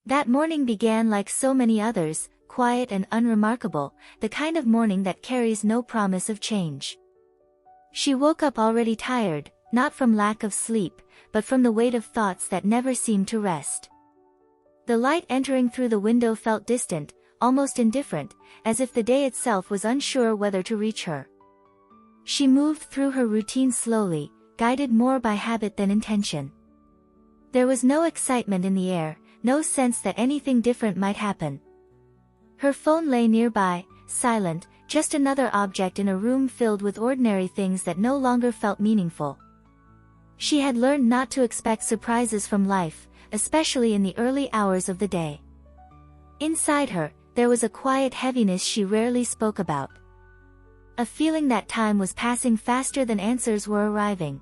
That morning began like so many others, quiet and unremarkable, the kind of morning that carries no promise of change. She woke up already tired, not from lack of sleep, but from the weight of thoughts that never seemed to rest. The light entering through the window felt distant, almost indifferent, as if the day itself was unsure whether to reach her. She moved through her routine slowly, guided more by habit than intention. There was no excitement in the air, no sense that anything different might happen. Her phone lay nearby, silent, just another object in a room filled with ordinary things that no longer felt meaningful. She had learned not to expect surprises from life, especially in the early hours of the day. Inside her, there was a quiet heaviness she rarely spoke about. A feeling that time was passing faster than answers were arriving.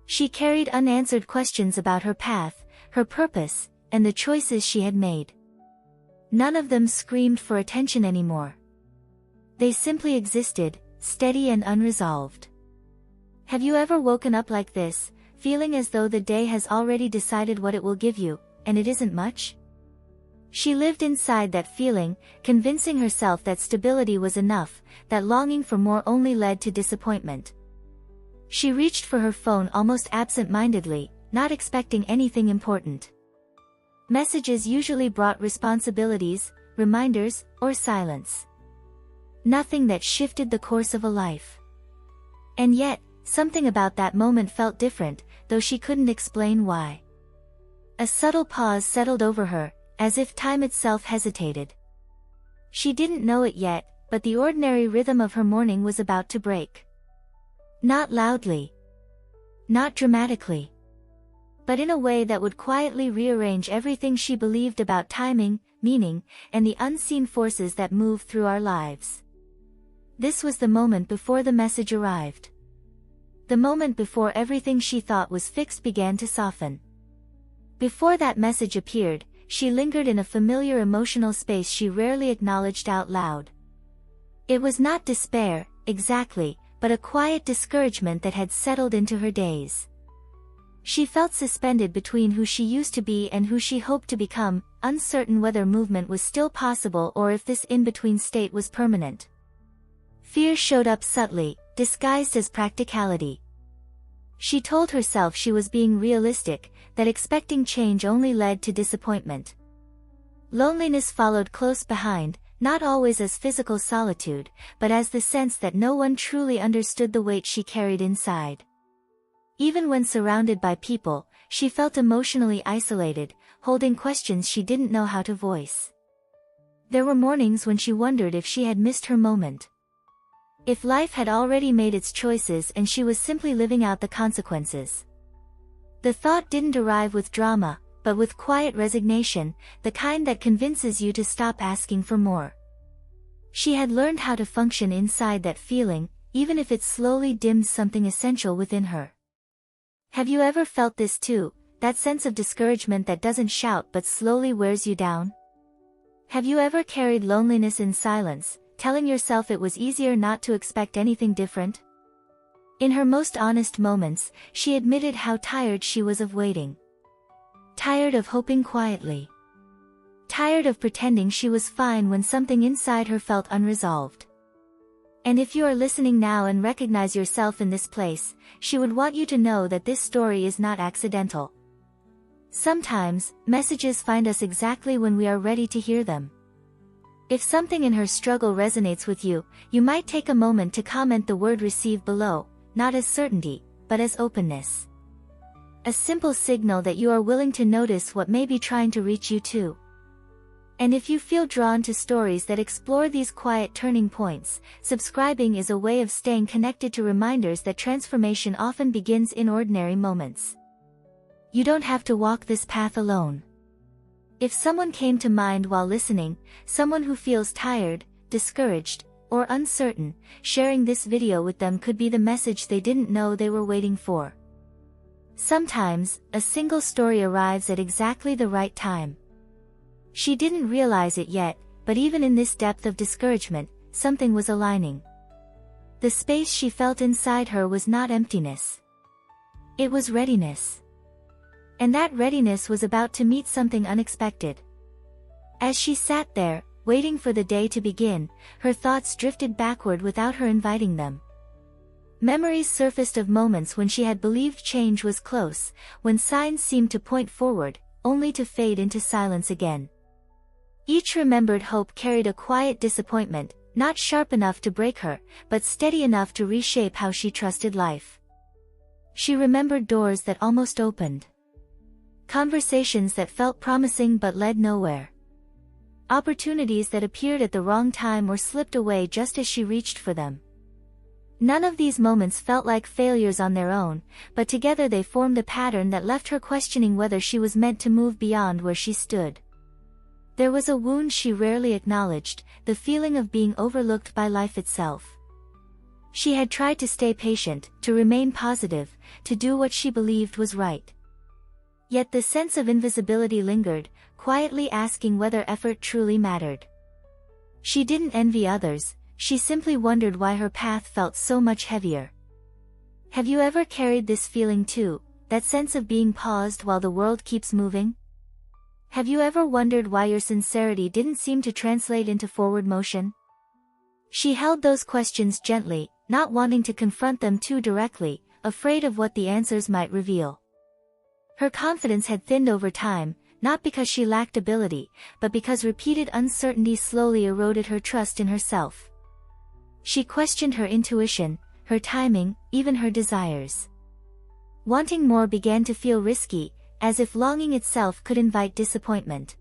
She carried unanswered questions about her path, her purpose, and the choices she had made. None of them screamed for attention anymore. They simply existed, steady and unresolved. Have you ever woken up like this, feeling as though the day has already decided what it will give you, and it isn't much? She lived inside that feeling, convincing herself that stability was enough, that longing for more only led to disappointment. She reached for her phone almost absent-mindedly, not expecting anything important. Messages usually brought responsibilities, reminders, or silence. Nothing that shifted the course of a life. And yet, something about that moment felt different, though she couldn't explain why. A subtle pause settled over her, as if time itself hesitated. She didn't know it yet, but the ordinary rhythm of her morning was about to break. Not loudly. Not dramatically. But in a way that would quietly rearrange everything she believed about timing, meaning, and the unseen forces that move through our lives. This was the moment before the message arrived. The moment before everything she thought was fixed began to soften. Before that message appeared, she lingered in a familiar emotional space she rarely acknowledged out loud. It was not despair, exactly, but a quiet discouragement that had settled into her days. She felt suspended between who she used to be and who she hoped to become, uncertain whether movement was still possible or if this in-between state was permanent. Fear showed up subtly, disguised as practicality. She told herself she was being realistic, that expecting change only led to disappointment. Loneliness followed close behind, not always as physical solitude, but as the sense that no one truly understood the weight she carried inside. Even when surrounded by people, she felt emotionally isolated, holding questions she didn't know how to voice. There were mornings when she wondered if she had missed her moment. If life had already made its choices and she was simply living out the consequences. The thought didn't arrive with drama, but with quiet resignation, the kind that convinces you to stop asking for more. She had learned how to function inside that feeling, even if it slowly dims something essential within her. Have you ever felt this too, that sense of discouragement that doesn't shout but slowly wears you down? Have you ever carried loneliness in silence, telling yourself it was easier not to expect anything different? In her most honest moments, she admitted how tired she was of waiting. Tired of hoping quietly. Tired of pretending she was fine when something inside her felt unresolved. And if you are listening now and recognize yourself in this place, she would want you to know that this story is not accidental. Sometimes, messages find us exactly when we are ready to hear them. If something in her struggle resonates with you, you might take a moment to comment the word received below, not as certainty, but as openness. A simple signal that you are willing to notice what may be trying to reach you too. And if you feel drawn to stories that explore these quiet turning points, subscribing is a way of staying connected to reminders that transformation often begins in ordinary moments. You don't have to walk this path alone. If someone came to mind while listening, someone who feels tired, discouraged, or uncertain, sharing this video with them could be the message they didn't know they were waiting for. Sometimes, a single story arrives at exactly the right time. She didn't realize it yet, but even in this depth of discouragement, something was aligning. The space she felt inside her was not emptiness. It was readiness. And that readiness was about to meet something unexpected. As she sat there, waiting for the day to begin, her thoughts drifted backward without her inviting them. Memories surfaced of moments when she had believed change was close, when signs seemed to point forward, only to fade into silence again. Each remembered hope carried a quiet disappointment, not sharp enough to break her, but steady enough to reshape how she trusted life. She remembered doors that almost opened. Conversations that felt promising but led nowhere. Opportunities that appeared at the wrong time or slipped away just as she reached for them. None of these moments felt like failures on their own, but together they formed a pattern that left her questioning whether she was meant to move beyond where she stood. There was a wound she rarely acknowledged, the feeling of being overlooked by life itself. She had tried to stay patient, to remain positive, to do what she believed was right. Yet the sense of invisibility lingered, quietly asking whether effort truly mattered. She didn't envy others, she simply wondered why her path felt so much heavier. Have you ever carried this feeling too, that sense of being paused while the world keeps moving? Have you ever wondered why your sincerity didn't seem to translate into forward motion? She held those questions gently, not wanting to confront them too directly, afraid of what the answers might reveal. Her confidence had thinned over time, not because she lacked ability, but because repeated uncertainty slowly eroded her trust in herself. She questioned her intuition, her timing, even her desires. Wanting more began to feel risky, as if longing itself could invite disappointment.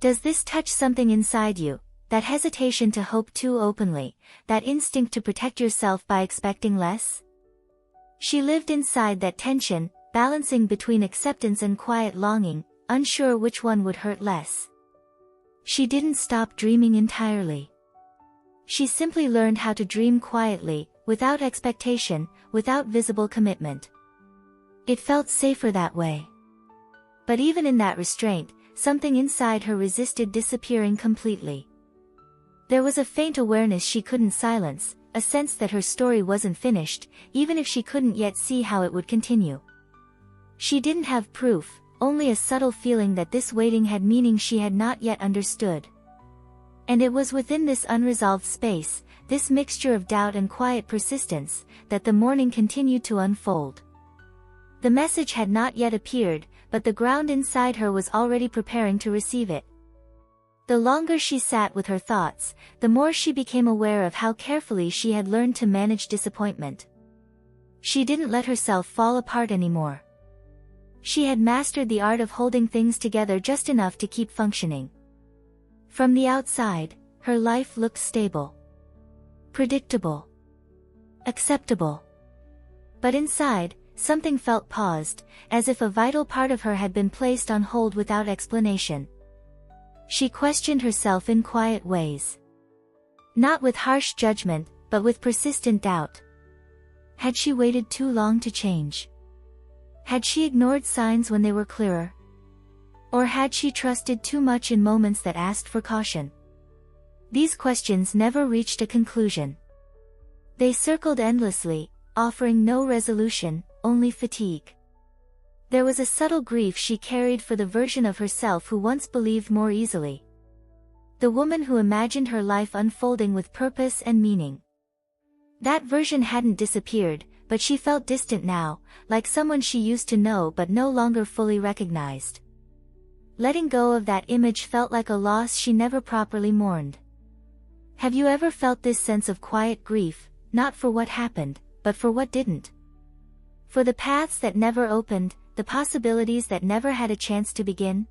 Does this touch something inside you, that hesitation to hope too openly, that instinct to protect yourself by expecting less? She lived inside that tension, balancing between acceptance and quiet longing, unsure which one would hurt less. She didn't stop dreaming entirely. She simply learned how to dream quietly, without expectation, without visible commitment. It felt safer that way. But even in that restraint, something inside her resisted disappearing completely. There was a faint awareness she couldn't silence, a sense that her story wasn't finished, even if she couldn't yet see how it would continue. She didn't have proof, only a subtle feeling that this waiting had meaning she had not yet understood. And it was within this unresolved space, this mixture of doubt and quiet persistence, that the morning continued to unfold. The message had not yet appeared, but the ground inside her was already preparing to receive it. The longer she sat with her thoughts, the more she became aware of how carefully she had learned to manage disappointment. She didn't let herself fall apart anymore. She had mastered the art of holding things together just enough to keep functioning. From the outside, her life looked stable, predictable, acceptable. But inside, something felt paused, as if a vital part of her had been placed on hold without explanation. She questioned herself in quiet ways. Not with harsh judgment, but with persistent doubt. Had she waited too long to change? Had she ignored signs when they were clearer? Or had she trusted too much in moments that asked for caution? These questions never reached a conclusion. They circled endlessly, offering no resolution, only fatigue. There was a subtle grief she carried for the version of herself who once believed more easily. The woman who imagined her life unfolding with purpose and meaning. That version hadn't disappeared, but she felt distant now, like someone she used to know but no longer fully recognized. Letting go of that image felt like a loss she never properly mourned. Have you ever felt this sense of quiet grief, not for what happened, but for what didn't? For the paths that never opened, the possibilities that never had a chance to begin?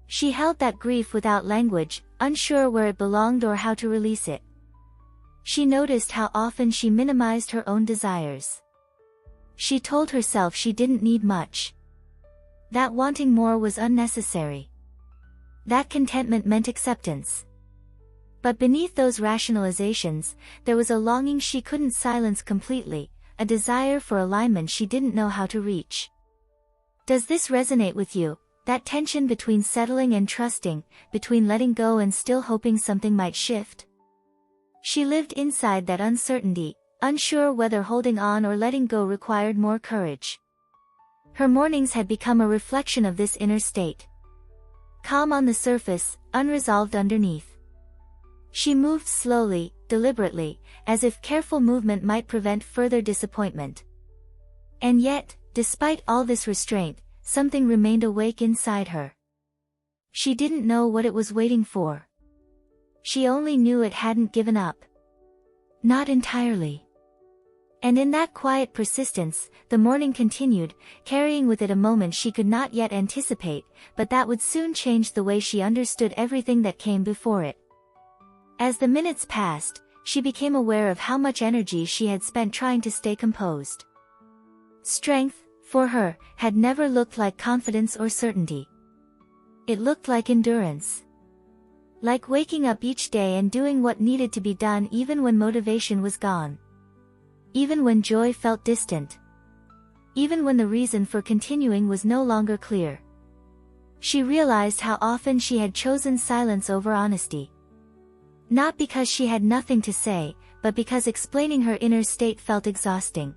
She held that grief without language, unsure where it belonged or how to release it. She noticed how often she minimized her own desires. She told herself she didn't need much. That wanting more was unnecessary. That contentment meant acceptance. But beneath those rationalizations, there was a longing she couldn't silence completely, a desire for alignment she didn't know how to reach. Does this resonate with you, that tension between settling and trusting, between letting go and still hoping something might shift? She lived inside that uncertainty, unsure whether holding on or letting go required more courage. Her mornings had become a reflection of this inner state. Calm on the surface, unresolved underneath. She moved slowly, deliberately, as if careful movement might prevent further disappointment. And yet, despite all this restraint, something remained awake inside her. She didn't know what it was waiting for. She only knew it hadn't given up. Not entirely. And in that quiet persistence, the morning continued, carrying with it a moment she could not yet anticipate, but that would soon change the way she understood everything that came before it. As the minutes passed, she became aware of how much energy she had spent trying to stay composed. Strength, for her, had never looked like confidence or certainty. It looked like endurance. Like waking up each day and doing what needed to be done even when motivation was gone. Even when joy felt distant. Even when the reason for continuing was no longer clear. She realized how often she had chosen silence over honesty. Not because she had nothing to say, but because explaining her inner state felt exhausting.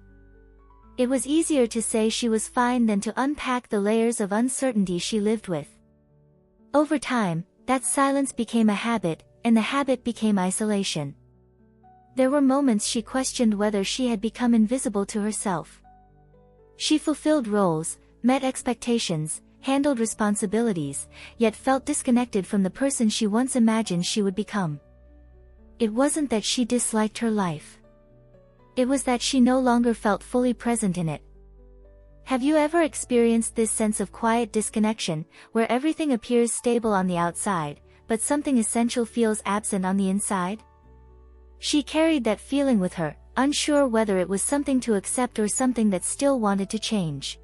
It was easier to say she was fine than to unpack the layers of uncertainty she lived with. Over time, that silence became a habit, and the habit became isolation. There were moments she questioned whether she had become invisible to herself. She fulfilled roles, met expectations, handled responsibilities, yet felt disconnected from the person she once imagined she would become. It wasn't that she disliked her life. It was that she no longer felt fully present in it. Have you ever experienced this sense of quiet disconnection, where everything appears stable on the outside, but something essential feels absent on the inside? She carried that feeling with her, unsure whether it was something to accept or something that still wanted to change.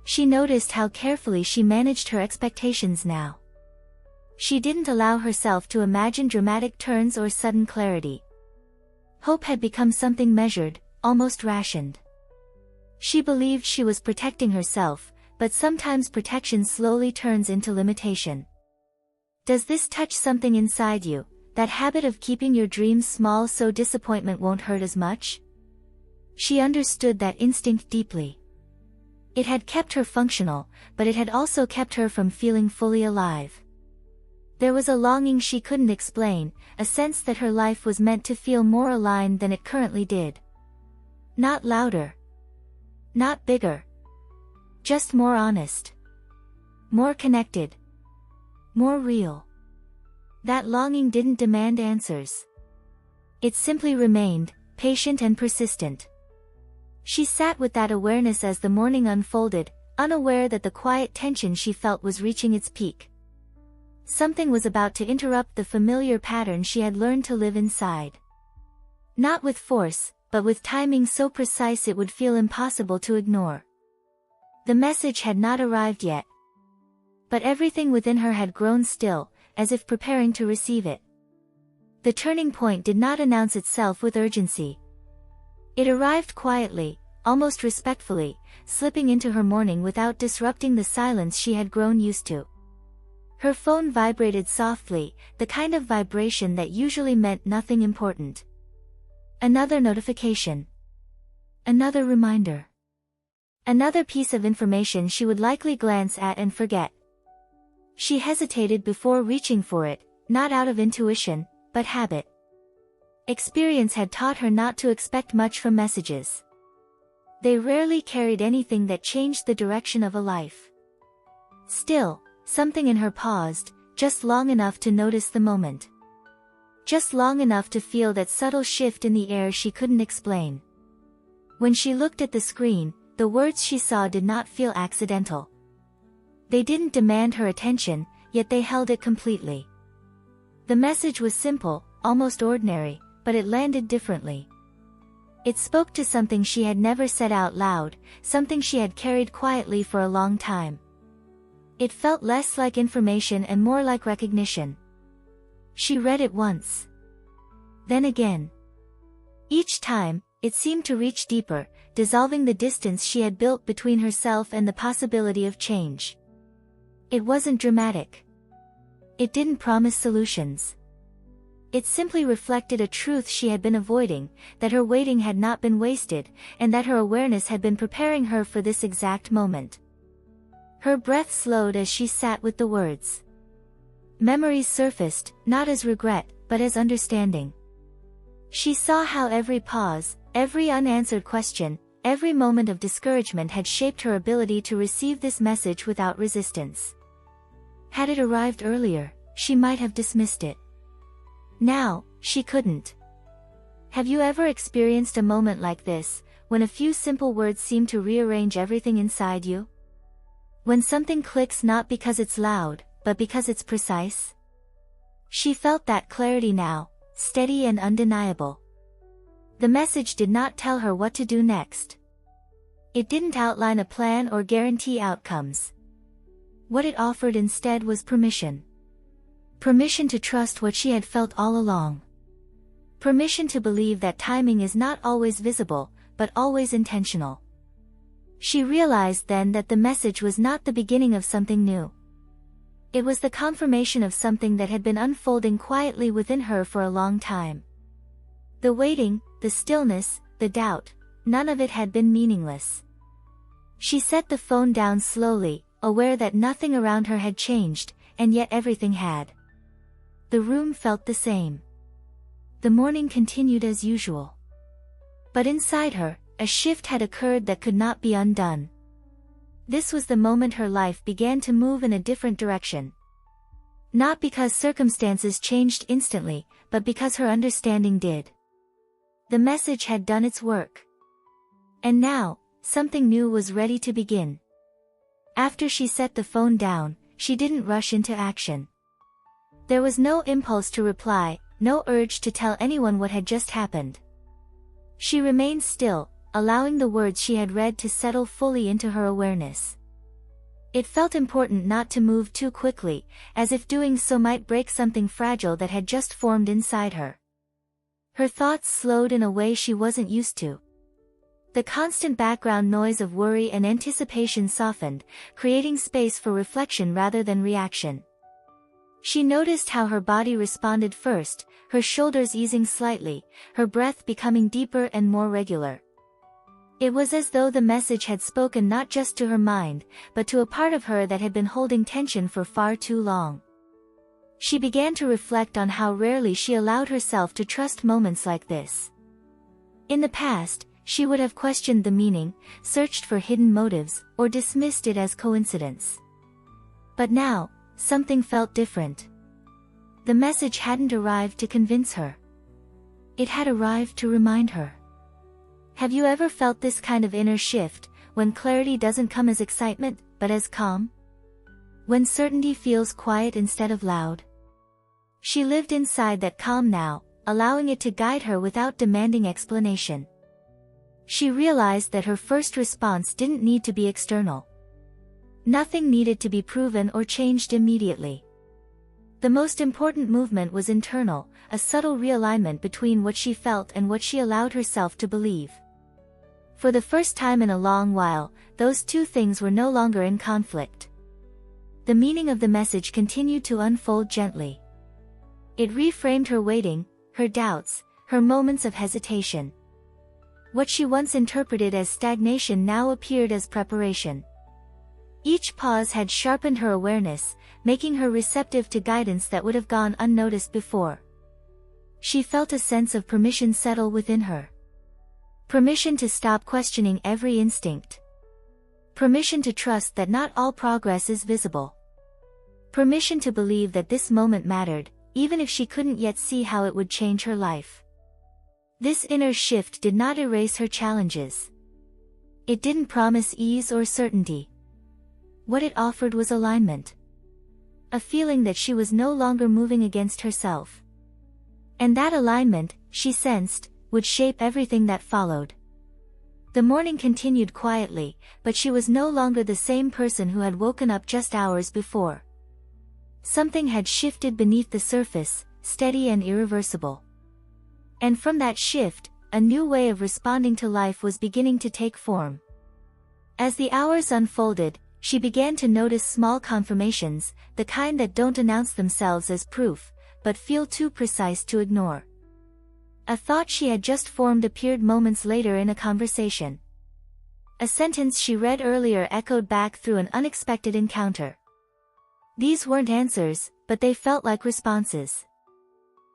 She noticed how carefully she managed her expectations now. She didn't allow herself to imagine dramatic turns or sudden clarity. Hope had become something measured, almost rationed. She believed she was protecting herself, but sometimes protection slowly turns into limitation. Does this touch something inside you? That habit of keeping your dreams small so disappointment won't hurt as much? She understood that instinct deeply. It had kept her functional, but it had also kept her from feeling fully alive. There was a longing she couldn't explain, a sense that her life was meant to feel more aligned than it currently did. Not louder. Not bigger. Just more honest. More connected. More real. That longing didn't demand answers. It simply remained, patient and persistent. She sat with that awareness as the morning unfolded, unaware that the quiet tension she felt was reaching its peak. Something was about to interrupt the familiar pattern she had learned to live inside. Not with force, but with timing so precise it would feel impossible to ignore. The message had not arrived yet. But everything within her had grown still, as if preparing to receive it. The turning point did not announce itself with urgency. It arrived quietly, almost respectfully, slipping into her morning without disrupting the silence she had grown used to. Her phone vibrated softly, the kind of vibration that usually meant nothing important. Another notification. Another reminder. Another piece of information she would likely glance at and forget. She hesitated before reaching for it, not out of intuition, but habit. Experience had taught her not to expect much from messages. They rarely carried anything that changed the direction of a life. Still, something in her paused, just long enough to notice the moment. Just long enough to feel that subtle shift in the air she couldn't explain. When she looked at the screen, the words she saw did not feel accidental. They didn't demand her attention, yet they held it completely. The message was simple, almost ordinary, but it landed differently. It spoke to something she had never said out loud, something she had carried quietly for a long time. It felt less like information and more like recognition. She read it once. Then again. Each time, it seemed to reach deeper, dissolving the distance she had built between herself and the possibility of change. It wasn't dramatic. It didn't promise solutions. It simply reflected a truth she had been avoiding, that her waiting had not been wasted, and that her awareness had been preparing her for this exact moment. Her breath slowed as she sat with the words. Memories surfaced, not as regret, but as understanding. She saw how every pause, every unanswered question, every moment of discouragement had shaped her ability to receive this message without resistance. Had it arrived earlier, she might have dismissed it. Now, she couldn't. Have you ever experienced a moment like this, when a few simple words seem to rearrange everything inside you? When something clicks not because it's loud, but because it's precise? She felt that clarity now, steady and undeniable. The message did not tell her what to do next. It didn't outline a plan or guarantee outcomes. What it offered instead was permission. Permission to trust what she had felt all along. Permission to believe that timing is not always visible, but always intentional. She realized then that the message was not the beginning of something new. It was the confirmation of something that had been unfolding quietly within her for a long time. The waiting, the stillness, the doubt, none of it had been meaningless. She set the phone down slowly, aware that nothing around her had changed, and yet everything had. The room felt the same. The morning continued as usual. But inside her, a shift had occurred that could not be undone. This was the moment her life began to move in a different direction. Not because circumstances changed instantly, but because her understanding did. The message had done its work. And now, something new was ready to begin. After she set the phone down, she didn't rush into action. There was no impulse to reply, no urge to tell anyone what had just happened. She remained still, allowing the words she had read to settle fully into her awareness. It felt important not to move too quickly, as if doing so might break something fragile that had just formed inside her. Her thoughts slowed in a way she wasn't used to. The constant background noise of worry and anticipation softened, creating space for reflection rather than reaction. She noticed how her body responded first, her shoulders easing slightly, her breath becoming deeper and more regular. It was as though the message had spoken not just to her mind, but to a part of her that had been holding tension for far too long. She began to reflect on how rarely she allowed herself to trust moments like this. In the past, she would have questioned the meaning, searched for hidden motives, or dismissed it as coincidence. But now, something felt different. The message hadn't arrived to convince her. It had arrived to remind her. Have you ever felt this kind of inner shift, when clarity doesn't come as excitement, but as calm? When certainty feels quiet instead of loud? She lived inside that calm now, allowing it to guide her without demanding explanation. She realized that her first response didn't need to be external. Nothing needed to be proven or changed immediately. The most important movement was internal, a subtle realignment between what she felt and what she allowed herself to believe. For the first time in a long while, those two things were no longer in conflict. The meaning of the message continued to unfold gently. It reframed her waiting, her doubts, her moments of hesitation. What she once interpreted as stagnation now appeared as preparation. Each pause had sharpened her awareness, making her receptive to guidance that would have gone unnoticed before. She felt a sense of permission settle within her. Permission to stop questioning every instinct. Permission to trust that not all progress is visible. Permission to believe that this moment mattered, even if she couldn't yet see how it would change her life. This inner shift did not erase her challenges. It didn't promise ease or certainty. What it offered was alignment. A feeling that she was no longer moving against herself. And that alignment, she sensed, would shape everything that followed. The morning continued quietly, but she was no longer the same person who had woken up just hours before. Something had shifted beneath the surface, steady and irreversible. And from that shift, a new way of responding to life was beginning to take form. As the hours unfolded, she began to notice small confirmations, the kind that don't announce themselves as proof, but feel too precise to ignore. A thought she had just formed appeared moments later in a conversation. A sentence she read earlier echoed back through an unexpected encounter. These weren't answers, but they felt like responses.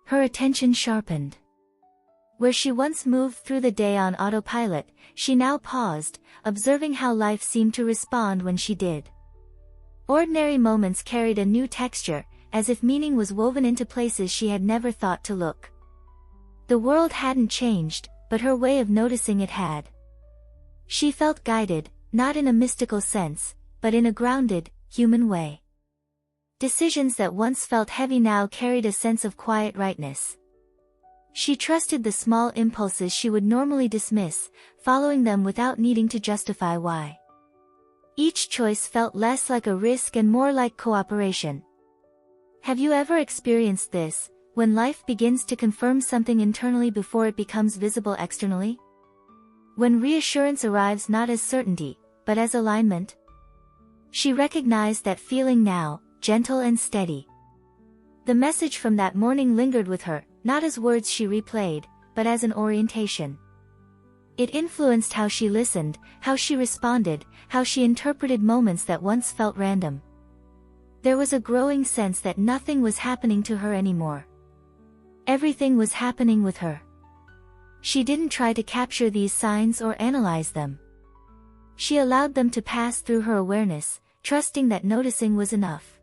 Her attention sharpened. Where she once moved through the day on autopilot, she now paused, observing how life seemed to respond when she did. Ordinary moments carried a new texture, as if meaning was woven into places she had never thought to look. The world hadn't changed, but her way of noticing it had. She felt guided, not in a mystical sense, but in a grounded, human way. Decisions that once felt heavy now carried a sense of quiet rightness. She trusted the small impulses she would normally dismiss, following them without needing to justify why. Each choice felt less like a risk and more like cooperation. Have you ever experienced this, when life begins to confirm something internally before it becomes visible externally? When reassurance arrives not as certainty, but as alignment? She recognized that feeling now, gentle and steady. The message from that morning lingered with her, not as words she replayed, but as an orientation. It influenced how she listened, how she responded, how she interpreted moments that once felt random. There was a growing sense that nothing was happening to her anymore. Everything was happening with her. She didn't try to capture these signs or analyze them. She allowed them to pass through her awareness, trusting that noticing was enough.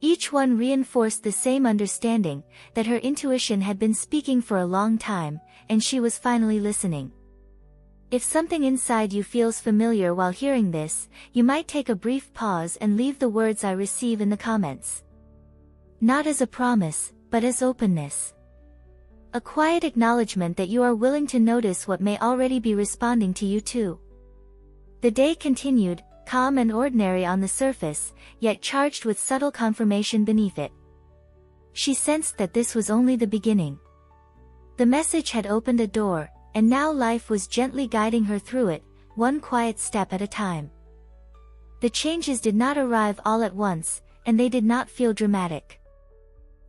Each one reinforced the same understanding, that her intuition had been speaking for a long time, and she was finally listening. If something inside you feels familiar while hearing this, you might take a brief pause and leave the words I receive in the comments. Not as a promise, but as openness. A quiet acknowledgement that you are willing to notice what may already be responding to you too. The day continued, calm and ordinary on the surface, yet charged with subtle confirmation beneath it. She sensed that this was only the beginning. The message had opened a door, and now life was gently guiding her through it, one quiet step at a time. The changes did not arrive all at once, and they did not feel dramatic.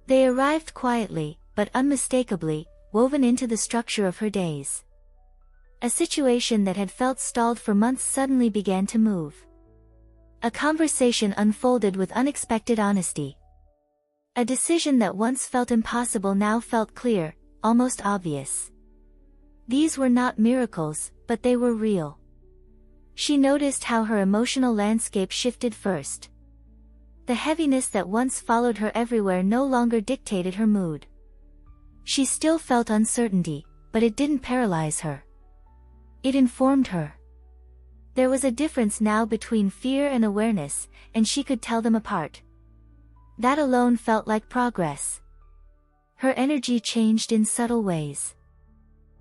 They arrived quietly, but unmistakably, woven into the structure of her days. A situation that had felt stalled for months suddenly began to move. A conversation unfolded with unexpected honesty. A decision that once felt impossible now felt clear, almost obvious. These were not miracles, but they were real. She noticed how her emotional landscape shifted first. The heaviness that once followed her everywhere no longer dictated her mood. She still felt uncertainty, but it didn't paralyze her. It informed her. There was a difference now between fear and awareness, and she could tell them apart. That alone felt like progress. Her energy changed in subtle ways.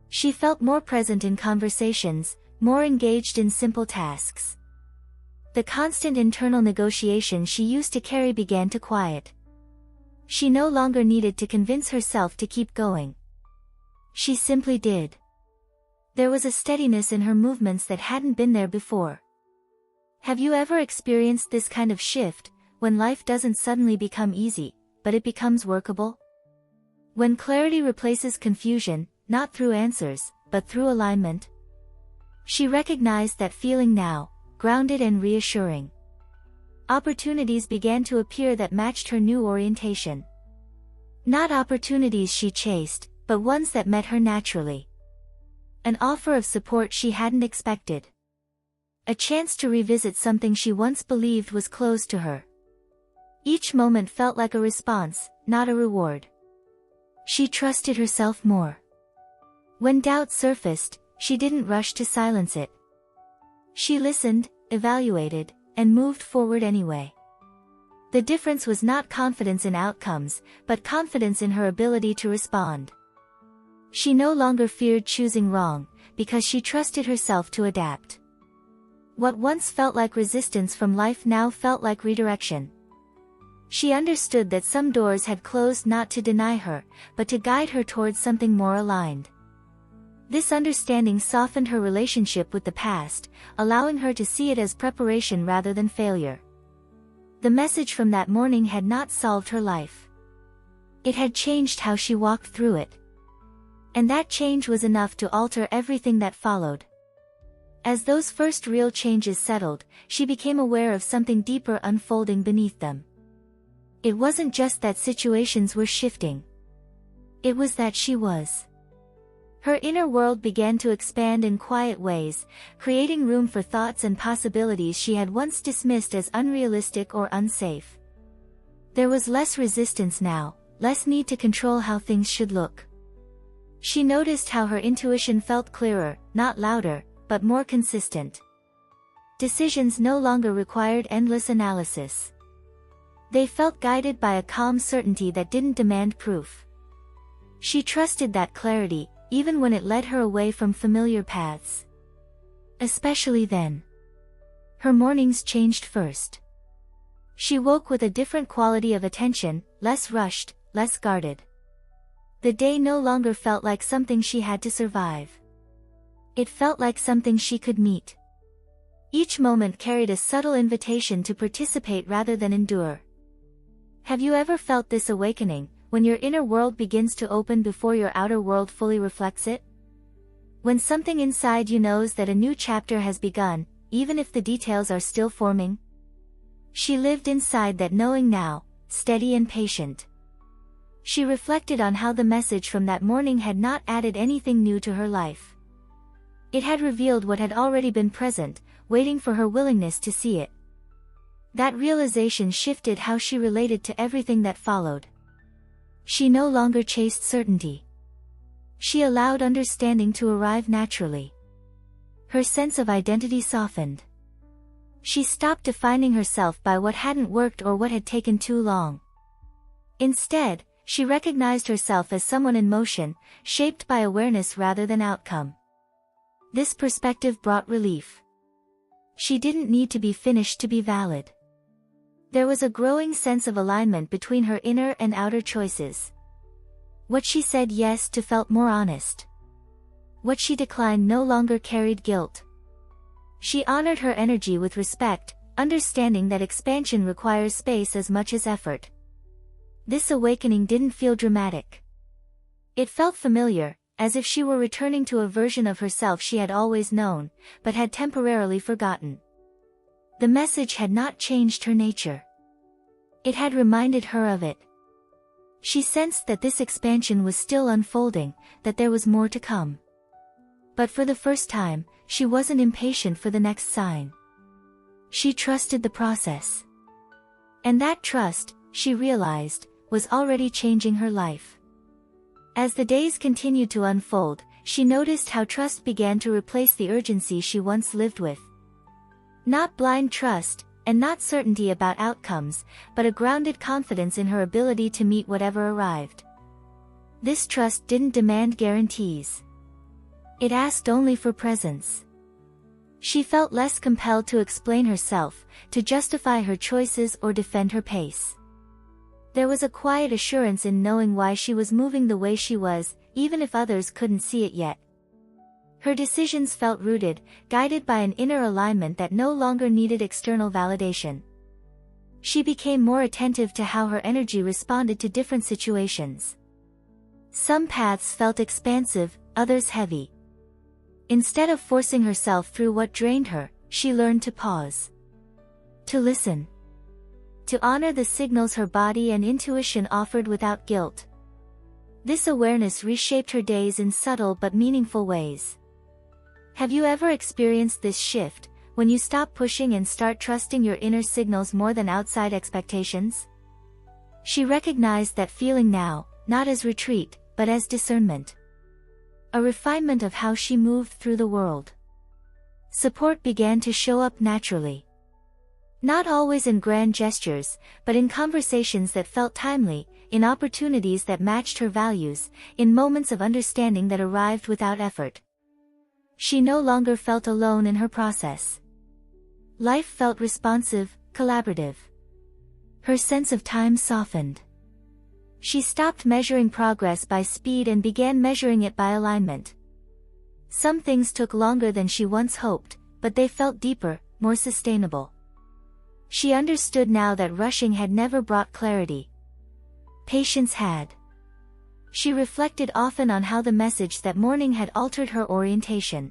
She felt more present in conversations, more engaged in simple tasks. The constant internal negotiation she used to carry began to quiet. She no longer needed to convince herself to keep going. She simply did. There was a steadiness in her movements that hadn't been there before. Have you ever experienced this kind of shift, when life doesn't suddenly become easy, but it becomes workable? When clarity replaces confusion, not through answers, but through alignment? She recognized that feeling now, grounded and reassuring. Opportunities began to appear that matched her new orientation. Not opportunities she chased, but ones that met her naturally. An offer of support she hadn't expected. A chance to revisit something she once believed was closed to her. Each moment felt like a response, not a reward. She trusted herself more. When doubt surfaced, she didn't rush to silence it. She listened, evaluated, and moved forward anyway. The difference was not confidence in outcomes, but confidence in her ability to respond. She no longer feared choosing wrong, because she trusted herself to adapt. What once felt like resistance from life now felt like redirection. She understood that some doors had closed not to deny her, but to guide her towards something more aligned. This understanding softened her relationship with the past, allowing her to see it as preparation rather than failure. The message from that morning had not solved her life. It had changed how she walked through it. And that change was enough to alter everything that followed. As those first real changes settled, she became aware of something deeper unfolding beneath them. It wasn't just that situations were shifting. It was that she was. Her inner world began to expand in quiet ways, creating room for thoughts and possibilities she had once dismissed as unrealistic or unsafe. There was less resistance now, less need to control how things should look. She noticed how her intuition felt clearer, not louder, but more consistent. Decisions no longer required endless analysis. They felt guided by a calm certainty that didn't demand proof. She trusted that clarity, even when it led her away from familiar paths. Especially then. Her mornings changed first. She woke with a different quality of attention, less rushed, less guarded. The day no longer felt like something she had to survive. It felt like something she could meet. Each moment carried a subtle invitation to participate rather than endure. Have you ever felt this awakening, when your inner world begins to open before your outer world fully reflects it? When something inside you knows that a new chapter has begun, even if the details are still forming? She lived inside that knowing now, steady and patient. She reflected on how the message from that morning had not added anything new to her life. It had revealed what had already been present, waiting for her willingness to see it. That realization shifted how she related to everything that followed. She no longer chased certainty. She allowed understanding to arrive naturally. Her sense of identity softened. She stopped defining herself by what hadn't worked or what had taken too long. Instead, she recognized herself as someone in motion, shaped by awareness rather than outcome. This perspective brought relief. She didn't need to be finished to be valid. There was a growing sense of alignment between her inner and outer choices. What she said yes to felt more honest. What she declined no longer carried guilt. She honored her energy with respect, understanding that expansion requires space as much as effort. This awakening didn't feel dramatic. It felt familiar, as if she were returning to a version of herself she had always known, but had temporarily forgotten. The message had not changed her nature. It had reminded her of it. She sensed that this expansion was still unfolding, that there was more to come. But for the first time, she wasn't impatient for the next sign. She trusted the process. And that trust, she realized, was already changing her life. As the days continued to unfold, she noticed how trust began to replace the urgency she once lived with. Not blind trust, and not certainty about outcomes, but a grounded confidence in her ability to meet whatever arrived. This trust didn't demand guarantees. It asked only for presence. She felt less compelled to explain herself, to justify her choices or defend her pace. There was a quiet assurance in knowing why she was moving the way she was, even if others couldn't see it yet. Her decisions felt rooted, guided by an inner alignment that no longer needed external validation. She became more attentive to how her energy responded to different situations. Some paths felt expansive, others heavy. Instead of forcing herself through what drained her, she learned to pause. To listen. To honor the signals her body and intuition offered without guilt. This awareness reshaped her days in subtle but meaningful ways. Have you ever experienced this shift, when you stop pushing and start trusting your inner signals more than outside expectations? She recognized that feeling now, not as retreat, but as discernment. A refinement of how she moved through the world. Support began to show up naturally. Not always in grand gestures, but in conversations that felt timely, in opportunities that matched her values, in moments of understanding that arrived without effort. She no longer felt alone in her process. Life felt responsive, collaborative. Her sense of time softened. She stopped measuring progress by speed and began measuring it by alignment. Some things took longer than she once hoped, but they felt deeper, more sustainable. She understood now that rushing had never brought clarity. patience had. She reflected often on how the message that morning had altered her orientation.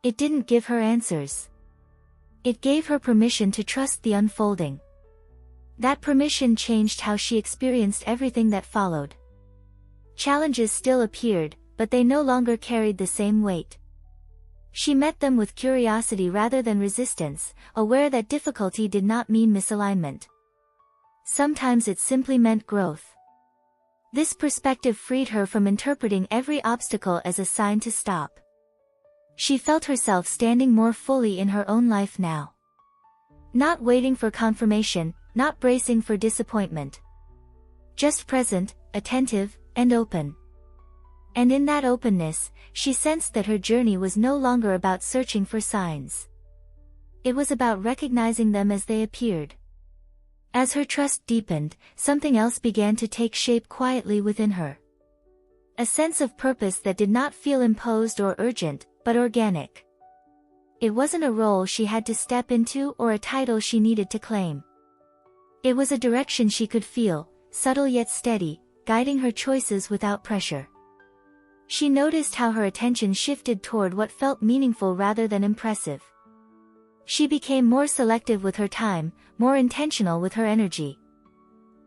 It didn't give her answers. It gave her permission to trust the unfolding. That permission changed how she experienced everything that followed. Challenges still appeared, but they no longer carried the same weight. She met them with curiosity rather than resistance, aware that difficulty did not mean misalignment. Sometimes it simply meant growth. This perspective freed her from interpreting every obstacle as a sign to stop. She felt herself standing more fully in her own life now. Not waiting for confirmation, not bracing for disappointment. Just present, attentive, and open. And in that openness, she sensed that her journey was no longer about searching for signs. It was about recognizing them as they appeared. As her trust deepened, something else began to take shape quietly within her. A sense of purpose that did not feel imposed or urgent, but organic. It wasn't a role she had to step into or a title she needed to claim. It was a direction she could feel, subtle yet steady, guiding her choices without pressure. She noticed how her attention shifted toward what felt meaningful rather than impressive. She became more selective with her time, more intentional with her energy.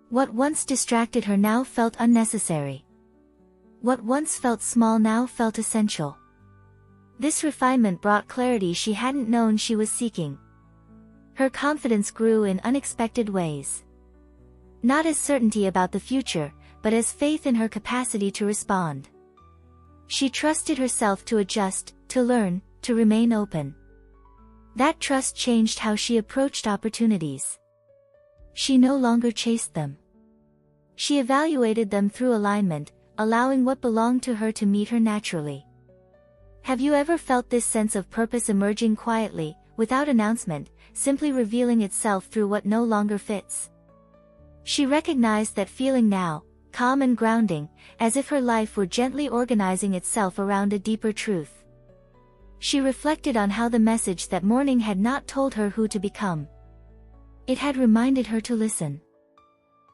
What once distracted her now felt unnecessary. What once felt small now felt essential. This refinement brought clarity she hadn't known she was seeking. Her confidence grew in unexpected ways. Not as certainty about the future, but as faith in her capacity to respond. She trusted herself to adjust, to learn, to remain open. That trust changed how she approached opportunities. She no longer chased them. She evaluated them through alignment, allowing what belonged to her to meet her naturally. Have you ever felt this sense of purpose emerging quietly, without announcement, simply revealing itself through what no longer fits? She recognized that feeling now, calm and grounding, as if her life were gently organizing itself around a deeper truth. She reflected on how the message that morning had not told her who to become. It had reminded her to listen.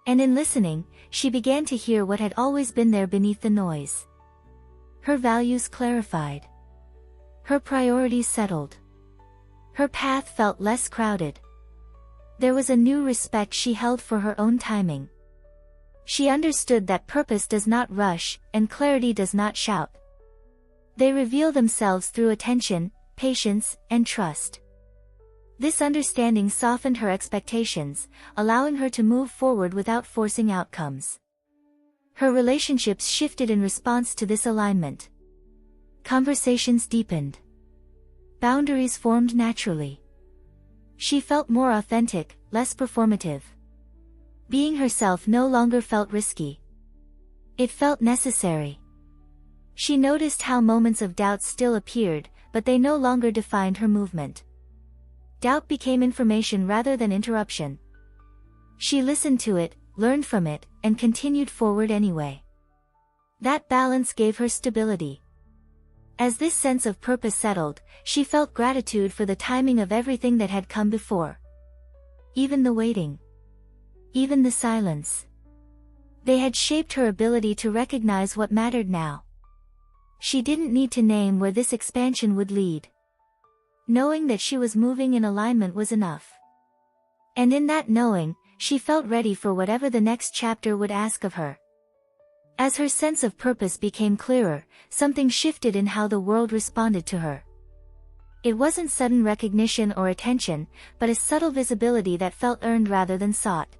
And in listening, she began to hear what had always been there beneath the noise. Her values clarified. Her priorities settled. Her path felt less crowded. There was a new respect she held for her own timing. She understood that purpose does not rush, and clarity does not shout. They reveal themselves through attention, patience, and trust. This understanding softened her expectations, allowing her to move forward without forcing outcomes. Her relationships shifted in response to this alignment. Conversations deepened. Boundaries formed naturally. She felt more authentic, less performative. Being herself no longer felt risky. It felt necessary. She noticed how moments of doubt still appeared, but they no longer defined her movement. Doubt became information rather than interruption. She listened to it, learned from it, and continued forward anyway. That balance gave her stability. As this sense of purpose settled, she felt gratitude for the timing of everything that had come before. Even the waiting. Even the silence. They had shaped her ability to recognize what mattered now. She didn't need to name where this expansion would lead. Knowing that she was moving in alignment was enough. And in that knowing, she felt ready for whatever the next chapter would ask of her. As her sense of purpose became clearer, something shifted in how the world responded to her. It wasn't sudden recognition or attention, but a subtle visibility that felt earned rather than sought.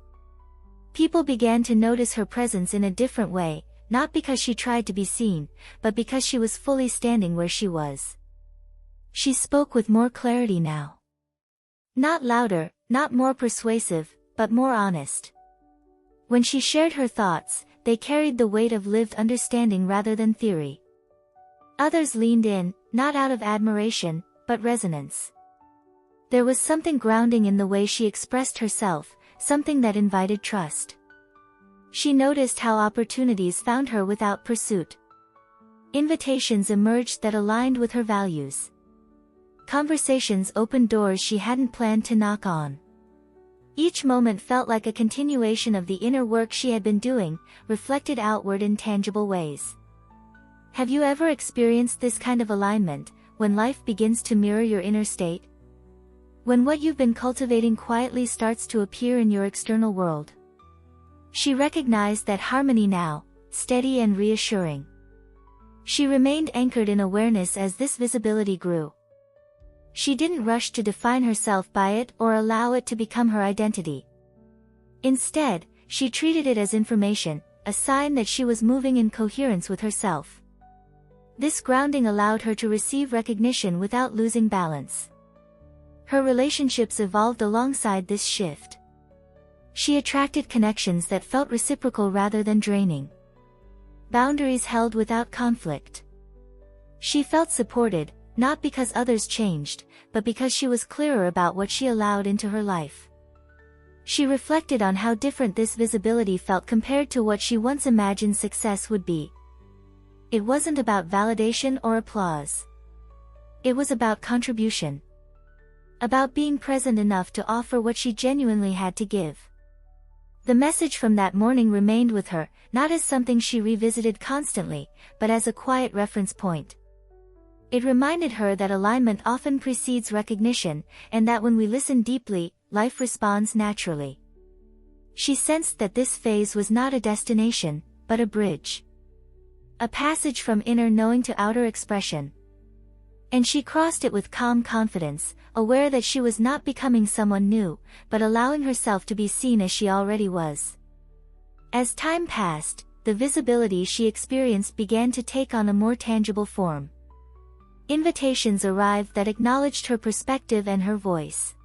People began to notice her presence in a different way, not because she tried to be seen, but because she was fully standing where she was. She spoke with more clarity now. Not louder, not more persuasive, but more honest. When she shared her thoughts, they carried the weight of lived understanding rather than theory. Others leaned in, not out of admiration, but resonance. There was something grounding in the way she expressed herself, something that invited trust. She noticed how opportunities found her without pursuit. Invitations emerged that aligned with her values. Conversations opened doors she hadn't planned to knock on. Each moment felt like a continuation of the inner work she had been doing, reflected outward in tangible ways. Have you ever experienced this kind of alignment, when life begins to mirror your inner state? When what you've been cultivating quietly starts to appear in your external world? She recognized that harmony now, steady and reassuring. She remained anchored in awareness as this visibility grew. She didn't rush to define herself by it or allow it to become her identity. Instead, she treated it as information, a sign that she was moving in coherence with herself. This grounding allowed her to receive recognition without losing balance. Her relationships evolved alongside this shift. She attracted connections that felt reciprocal rather than draining. Boundaries held without conflict. She felt supported, not because others changed, but because she was clearer about what she allowed into her life. She reflected on how different this visibility felt compared to what she once imagined success would be. It wasn't about validation or applause. It was about contribution. About being present enough to offer what she genuinely had to give. The message from that morning remained with her, not as something she revisited constantly, but as a quiet reference point. It reminded her that alignment often precedes recognition, and that when we listen deeply, life responds naturally. She sensed that this phase was not a destination, but a bridge. A passage from inner knowing to outer expression. And she crossed it with calm confidence, aware that she was not becoming someone new, but allowing herself to be seen as she already was. As time passed, the visibility she experienced began to take on a more tangible form. Invitations arrived that acknowledged her perspective and her voice.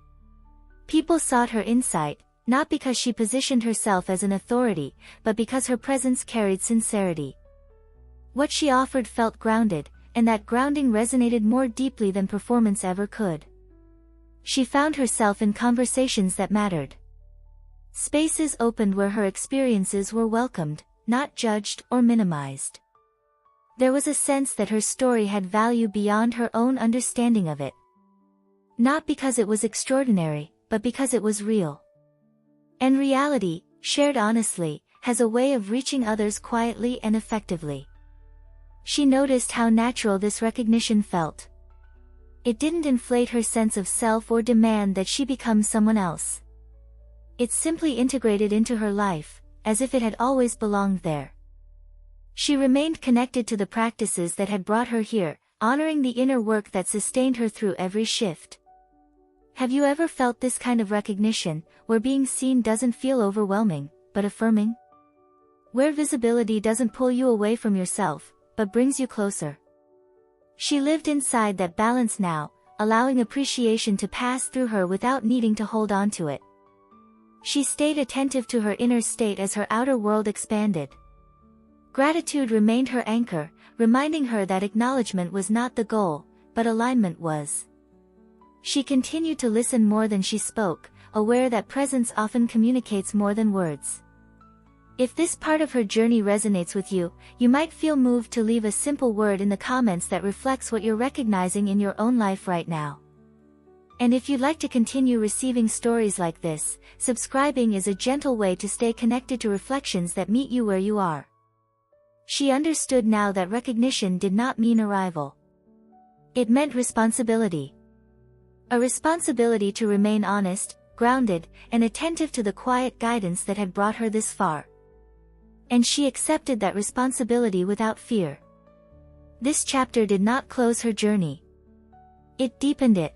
People sought her insight, not because she positioned herself as an authority, but because her presence carried sincerity. What she offered felt grounded, and that grounding resonated more deeply than performance ever could. She found herself in conversations that mattered. Spaces opened where her experiences were welcomed, not judged or minimized. There was a sense that her story had value beyond her own understanding of it. Not because it was extraordinary, but because it was real. And reality, shared honestly, has a way of reaching others quietly and effectively. She noticed how natural this recognition felt. It didn't inflate her sense of self or demand that she become someone else. It simply integrated into her life, as if it had always belonged there. She remained connected to the practices that had brought her here, honoring the inner work that sustained her through every shift. Have you ever felt this kind of recognition, where being seen doesn't feel overwhelming, but affirming? Where visibility doesn't pull you away from yourself, but brings you closer? She lived inside that balance now, allowing appreciation to pass through her without needing to hold on to it. She stayed attentive to her inner state as her outer world expanded. Gratitude remained her anchor, reminding her that acknowledgement was not the goal, but alignment was. She continued to listen more than she spoke, aware that presence often communicates more than words. If this part of her journey resonates with you, you might feel moved to leave a simple word in the comments that reflects what you're recognizing in your own life right now. And if you'd like to continue receiving stories like this, subscribing is a gentle way to stay connected to reflections that meet you where you are. She understood now that recognition did not mean arrival. It meant responsibility. A responsibility to remain honest, grounded, and attentive to the quiet guidance that had brought her this far. And she accepted that responsibility without fear. This chapter did not close her journey. It deepened it,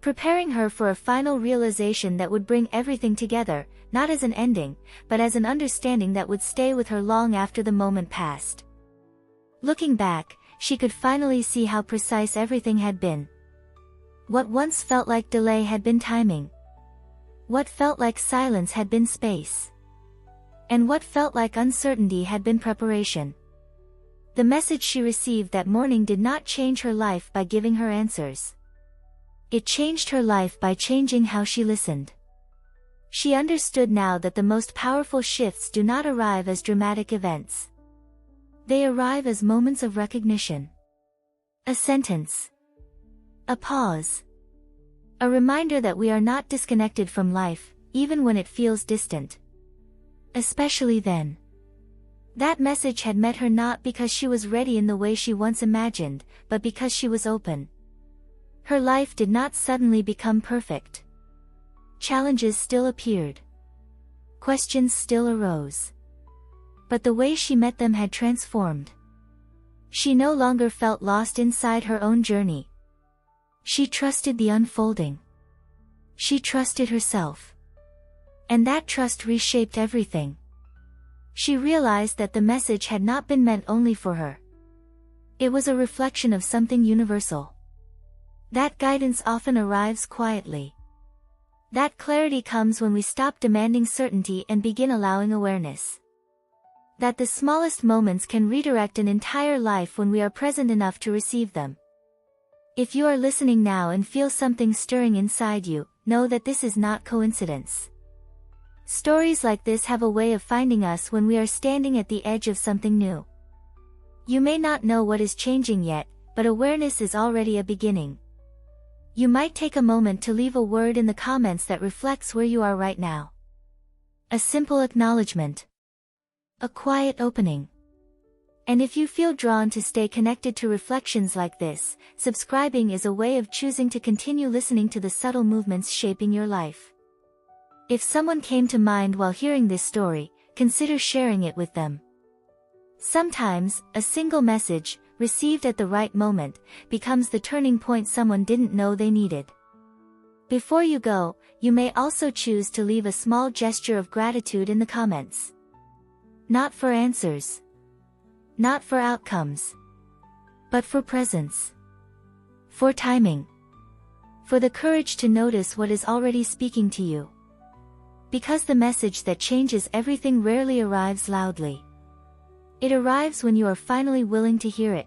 preparing her for a final realization that would bring everything together, not as an ending, but as an understanding that would stay with her long after the moment passed. Looking back, she could finally see how precise everything had been. What once felt like delay had been timing. What felt like silence had been space. And what felt like uncertainty had been preparation. The message she received that morning did not change her life by giving her answers. It changed her life by changing how she listened. She understood now that the most powerful shifts do not arrive as dramatic events. They arrive as moments of recognition. A sentence. A pause. A reminder that we are not disconnected from life, even when it feels distant. Especially then. That message had met her not because she was ready in the way she once imagined, but because she was open. Her life did not suddenly become perfect. Challenges still appeared. Questions still arose. But the way she met them had transformed. She no longer felt lost inside her own journey. She trusted the unfolding. She trusted herself. And that trust reshaped everything. She realized that the message had not been meant only for her. It was a reflection of something universal. That guidance often arrives quietly. That clarity comes when we stop demanding certainty and begin allowing awareness. That the smallest moments can redirect an entire life when we are present enough to receive them. If you are listening now and feel something stirring inside you, know that this is not coincidence. Stories like this have a way of finding us when we are standing at the edge of something new. You may not know what is changing yet, but awareness is already a beginning. You might take a moment to leave a word in the comments that reflects where you are right now. A simple acknowledgement. A quiet opening. And if you feel drawn to stay connected to reflections like this, subscribing is a way of choosing to continue listening to the subtle movements shaping your life. If someone came to mind while hearing this story, consider sharing it with them. Sometimes, a single message, received at the right moment, becomes the turning point someone didn't know they needed. Before you go, you may also choose to leave a small gesture of gratitude in the comments. Not for answers. Not for outcomes. But for presence. For timing. For the courage to notice what is already speaking to you. Because the message that changes everything rarely arrives loudly. It arrives when you are finally willing to hear it.